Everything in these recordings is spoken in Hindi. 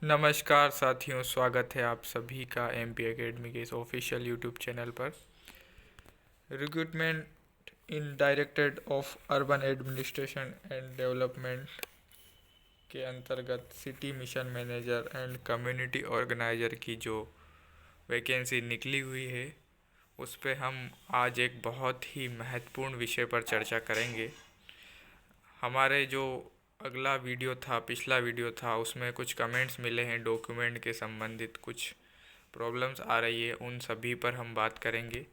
नमस्कार साथियों, स्वागत है आप सभी का एमपी एकेडमी के इस ऑफिशियल यूट्यूब चैनल पर। Recruitment in directorate of urban administration and development के अंतर्गत city mission manager and community organiser की जो वैकेंसी निकली हुई है, उस पे हम आज एक बहुत ही महत्वपूर्ण विषय पर चर्चा करेंगे। हमारे जो अगला वीडियो था, पिछला वीडियो था, उसमें कुछ कमेंट्स मिले हैं डॉक्यूमेंट के संबंधित, कुछ प्रॉब्लम्स आ रही है, उन सभी पर हम बात करेंगे।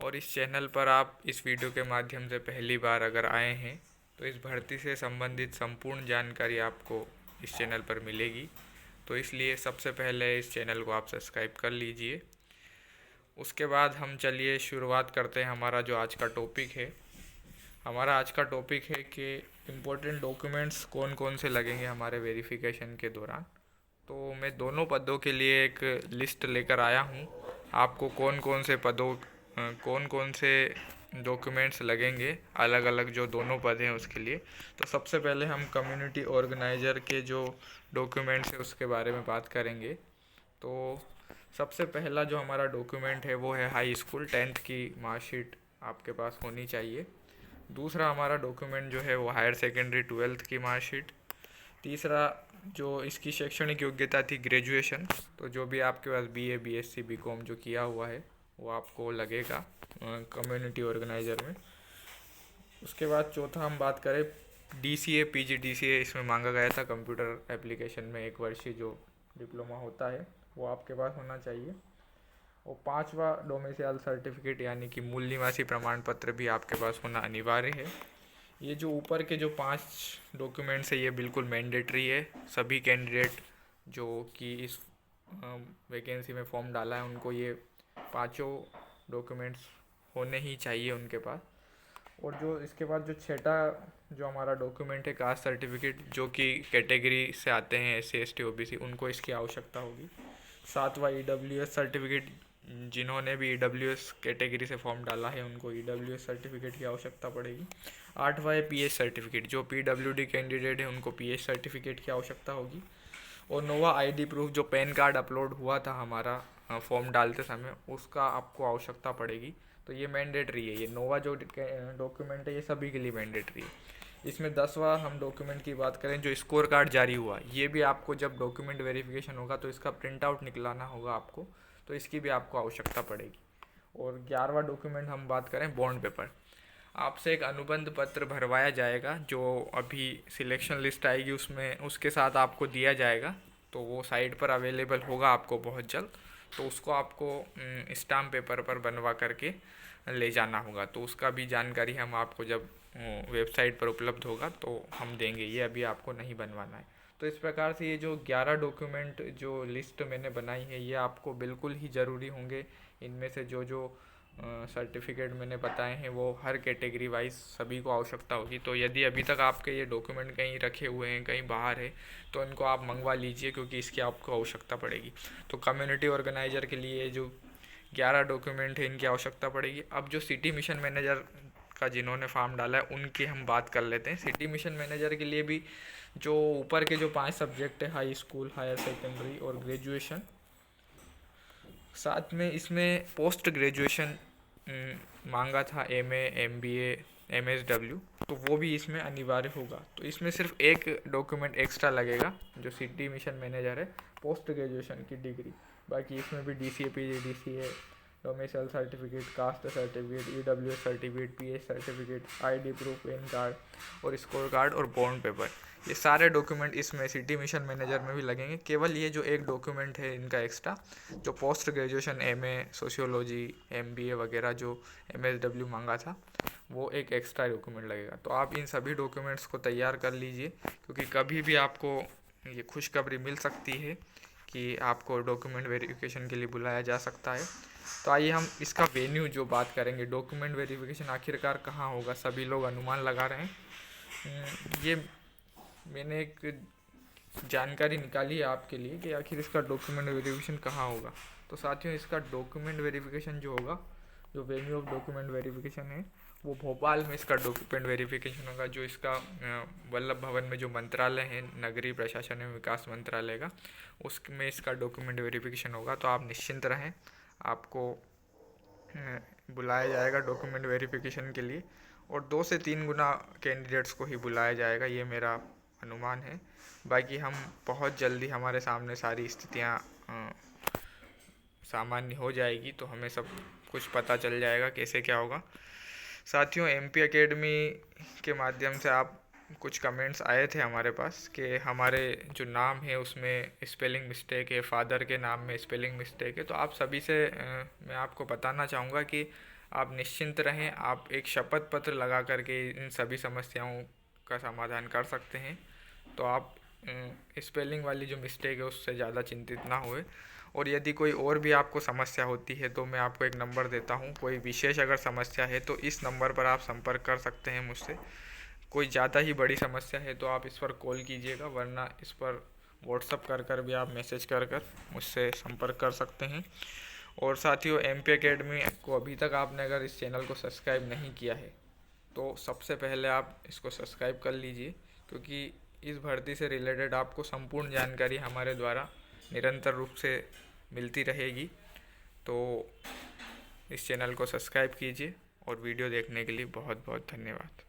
और इस चैनल पर आप इस वीडियो के माध्यम से पहली बार अगर आए हैं तो इस भर्ती से संबंधित संपूर्ण जानकारी आपको इस चैनल पर मिलेगी। तो इसलिए सबसे पहले इस चैनल को आप सब्सक्राइब कर लीजिए। उसके बाद हम चलिए शुरुआत करते हैं। हमारा जो आज का टॉपिक है, हमारा आज का टॉपिक है कि इम्पोर्टेंट डॉक्यूमेंट्स कौन कौन से लगेंगे हमारे वेरिफिकेशन के दौरान। तो मैं दोनों पदों के लिए एक लिस्ट लेकर आया हूँ। आपको कौन कौन से डॉक्यूमेंट्स लगेंगे अलग अलग जो दोनों पद हैं उसके लिए। तो सबसे पहले हम कम्युनिटी ऑर्गेनाइज़र के जो डॉक्यूमेंट्स हैं उसके बारे में बात करेंगे। तो सबसे पहला जो हमारा डॉक्यूमेंट है वो है हाई स्कूल 10th की मार्कशीट आपके पास होनी चाहिए। दूसरा हमारा डॉक्यूमेंट जो है वो हायर सेकेंडरी 12th की मार्कशीट। तीसरा जो इसकी शैक्षणिक योग्यता थी ग्रेजुएशन, तो जो भी आपके पास बीए, बीएससी, बीकॉम जो किया हुआ है वो आपको लगेगा कम्युनिटी ऑर्गेनाइज़र में। उसके बाद चौथा हम बात करें डीसीए, पीजीडीसीए इसमें मांगा गया था। कंप्यूटर एप्लीकेशन में 1 वर्षीय जो डिप्लोमा होता है वो आपके पास होना चाहिए। और पांचवा डोमिसाइल सर्टिफिकेट यानी कि मूल निवासी प्रमाण पत्र भी आपके पास होना अनिवार्य है। ये जो ऊपर के जो 5 डॉक्यूमेंट्स है ये बिल्कुल मैंडेटरी है। सभी कैंडिडेट जो कि इस वैकेंसी में फॉर्म डाला है उनको ये पांचों डॉक्यूमेंट्स होने ही चाहिए उनके पास। और जो इसके बाद जो छठा जो हमारा डॉक्यूमेंट है कास्ट सर्टिफिकेट, जो कि कैटेगरी से आते हैं एससी, एसटी, ओबीसी, उनको इसकी आवश्यकता होगी। सातवां ईडब्ल्यूएस सर्टिफिकेट, जिन्होंने भी ईडब्ल्यूएस कैटेगरी से फॉर्म डाला है उनको ईडब्ल्यूएस सर्टिफिकेट की आवश्यकता पड़ेगी। आठवां है पीएच सर्टिफिकेट, जो पीडब्ल्यूडी कैंडिडेट है उनको पीएच सर्टिफिकेट की आवश्यकता होगी। और नौवां आईडी प्रूफ, जो पैन कार्ड अपलोड हुआ था हमारा फॉर्म डालते समय, उसका आपको आवश्यकता पड़ेगी। तो ये मैंडेटरी है। ये नौवां जो डॉक्यूमेंट है ये सभी के लिए मैंडेटरी है। इसमें 10वां हम डॉक्यूमेंट की बात करें, जो स्कोर कार्ड जारी हुआ, ये भी आपको जब डॉक्यूमेंट वेरिफिकेशन होगा तो इसका प्रिंट आउट निकलाना होगा आपको, तो इसकी भी आपको आवश्यकता पड़ेगी। और 11वां डॉक्यूमेंट हम बात करें बॉन्ड पेपर, आपसे एक अनुबंध पत्र भरवाया जाएगा जो अभी सिलेक्शन लिस्ट आएगी उसमें उसके साथ आपको दिया जाएगा। तो वो साइट पर अवेलेबल होगा आपको बहुत जल्द। तो उसको आपको स्टाम्प पेपर पर बनवा करके ले जाना होगा। तो उसका भी जानकारी हम आपको जब वेबसाइट पर उपलब्ध होगा तो हम देंगे, ये अभी आपको नहीं बनवाना है। तो इस प्रकार से ये जो 11 डॉक्यूमेंट जो लिस्ट मैंने बनाई है ये आपको बिल्कुल ही ज़रूरी होंगे। इनमें से जो जो सर्टिफिकेट मैंने बताए हैं वो हर कैटेगरी वाइज सभी को आवश्यकता होगी। तो यदि अभी तक आपके ये डॉक्यूमेंट कहीं रखे हुए हैं, कहीं बाहर है, तो इनको आप मंगवा लीजिए क्योंकि इसकी आपको आवश्यकता पड़ेगी। तो कम्युनिटी ऑर्गेनाइज़र के लिए जो 11 डॉक्यूमेंट है इनकी आवश्यकता पड़ेगी। अब जो सिटी मिशन मैनेजर का जिन्होंने फॉर्म डाला है उनकी हम बात कर लेते हैं। सिटी मिशन मैनेजर के लिए भी जो ऊपर के जो 5 सब्जेक्ट है, हाई स्कूल, हायर सेकेंडरी और ग्रेजुएशन, साथ में इसमें पोस्ट ग्रेजुएशन मांगा था, एमए, एमबीए, एमएसडब्ल्यू, तो वो भी इसमें अनिवार्य होगा। तो इसमें सिर्फ एक डॉक्यूमेंट एक्स्ट्रा लगेगा जो सिटी मिशन मैनेजर है, पोस्ट ग्रेजुएशन की डिग्री। बाकी इसमें भी DCA, PGDCA, domicile certificate, caste certificate, EWS certificate, pH certificate, ID proof, pan card और स्कोर कार्ड और बॉन्ड पेपर, ये सारे डॉक्यूमेंट इसमें सिटी मिशन मैनेजर में भी लगेंगे। केवल ये जो एक डॉक्यूमेंट है इनका एक्स्ट्रा, जो post graduation MA, sociology, MBA वगैरह जो एमएसडब्ल्यू मांगा था, वो एक एक्स्ट्रा डॉक्यूमेंट लगेगा। तो आप इन सभी डॉक्यूमेंट्स को तैयार कर लीजिए क्योंकि कभी भी आपको ये खुशखबरी मिल सकती है कि आपको डॉक्यूमेंट वेरिफिकेशन के लिए बुलाया जा सकता है। तो आइए हम इसका वेन्यू जो बात करेंगे, डॉक्यूमेंट वेरिफिकेशन आखिरकार कहाँ होगा, सभी लोग अनुमान लगा रहे हैं। ये मैंने एक जानकारी निकाली है आपके लिए कि आखिर इसका डॉक्यूमेंट वेरिफिकेशन कहाँ होगा। तो साथियों, इसका डॉक्यूमेंट वेरिफिकेशन जो होगा, जो वेन्यू ऑफ डॉक्यूमेंट वेरिफिकेशन है, वो भोपाल में इसका डॉक्यूमेंट वेरिफिकेशन होगा। जो इसका वल्लभ भवन में जो मंत्रालय है नगरीय प्रशासन एवं विकास मंत्रालय का, उसमें इसका डॉक्यूमेंट वेरिफिकेशन होगा। तो आप निश्चिंत रहें, आपको बुलाया जाएगा डॉक्यूमेंट वेरिफिकेशन के लिए, और 2 से 3 गुना कैंडिडेट्स को ही बुलाया जाएगा, ये मेरा अनुमान है। बाकी हम बहुत जल्दी हमारे सामने सारी स्थितियाँ सामान्य हो जाएगी, तो हमें सब कुछ पता चल जाएगा कैसे क्या होगा। साथियों, एमपी एकेडमी के माध्यम से आप कुछ कमेंट्स आए थे हमारे पास कि हमारे जो नाम है उसमें स्पेलिंग मिस्टेक है, फादर के नाम में स्पेलिंग मिस्टेक है। तो आप सभी से मैं आपको बताना चाहूँगा कि आप निश्चिंत रहें, आप एक शपथ पत्र लगा करके इन सभी समस्याओं का समाधान कर सकते हैं। तो आप स्पेलिंग वाली जो मिस्टेक है उससे ज़्यादा चिंतित ना होए। और यदि कोई और भी आपको समस्या होती है तो मैं आपको एक नंबर देता हूँ, कोई विशेष अगर समस्या है तो इस नंबर पर आप संपर्क कर सकते हैं मुझसे। कोई ज़्यादा ही बड़ी समस्या है तो आप इस पर कॉल कीजिएगा, वरना इस पर व्हाट्सअप कर भी आप मैसेज कर मुझसे संपर्क कर सकते हैं। और साथियों, एमपी एकेडमी को अभी तक आपने अगर इस चैनल को सब्सक्राइब नहीं किया है तो सबसे पहले आप इसको सब्सक्राइब कर लीजिए, क्योंकि इस भर्ती से रिलेटेड आपको संपूर्ण जानकारी हमारे द्वारा निरंतर रूप से मिलती रहेगी। तो इस चैनल को सब्सक्राइब कीजिए, और वीडियो देखने के लिए बहुत बहुत धन्यवाद।